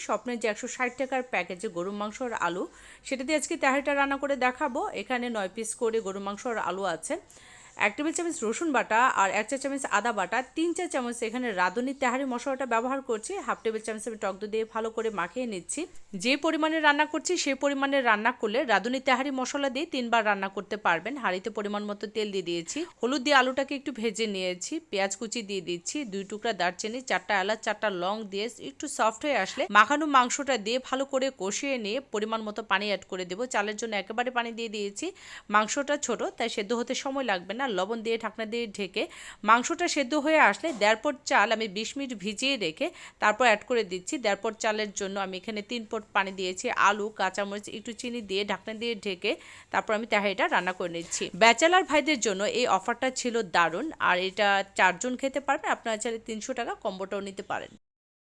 স্বপ্নের যে 160 টাকার প্যাকেজে গরুর মাংস আর আলু, সেটা দিয়ে আজকে তেহারিটা রান্না করে দেখাবো। এখানে 9 পিস করে গরুর মাংস আর আলু আছে, 1 টেবিল চামচ রসুন বাটা আর 1 চা চামচ আদা বাটা, 3 চা চামচ এখানে রাঁধুনি তেহারি মশলাটা ব্যবহার করছি, 1/2 টেবিল চামচ আমি টক দই দিয়ে ভালো করে মাখিয়ে নিচ্ছি। যে পরিমাণে রান্না করছি সেই পরিমাণে রান্না করলে রাঁধুনি তেহারি মশলা দিয়ে 3বার রান্না করতে পারবেন। হাঁড়িতে পরিমাণ মতো তেল দিয়ে দিয়েছি, হলুদ দিয়ে আলুটাকে একটু ভেজে নিয়েছি, পেঁয়াজ কুচি দিয়ে দিচ্ছি, 2 টুকরা দারচিনি, 4টা এলাচ, 4টা লং দিয়ে একটু সফট হয়ে আসলে মাখানো মাংসটা দিয়ে ভালো করে কষিয়ে নিয়ে পরিমাণ মতো পানি অ্যাড করে দেবো। চালের জন্য একেবারে পানি দিয়ে দিয়েছি, মাংসটা ছোট তাই সেদ্ধ হতে সময় লাগবে না। লবণ দিয়ে ঢাকনা দিয়ে ঢেকে মাংসটা সেদ্ধ হয়ে আসলে 1.5 পট চাল আমি 20 মিনিট ভিজিয়ে রেখে তারপর অ্যাড করে দিচ্ছি। 1.5 পট চালের জন্য আমি এখানে 3 পট পানি দিয়েছি, আলু, কাঁচামরিচ, একটু চিনি দিয়ে ঢাকনা দিয়ে ঢেকে তারপর আমি তেহারিটা রান্না করে নিচ্ছি। ব্যাচেলার ভাইদের জন্য এই অফারটা ছিল দারুণ, আর এটা 4 জন খেতে পারবেন। আপনারা চাইলে 300 টাকা কম্বোটাও নিতে পারেন।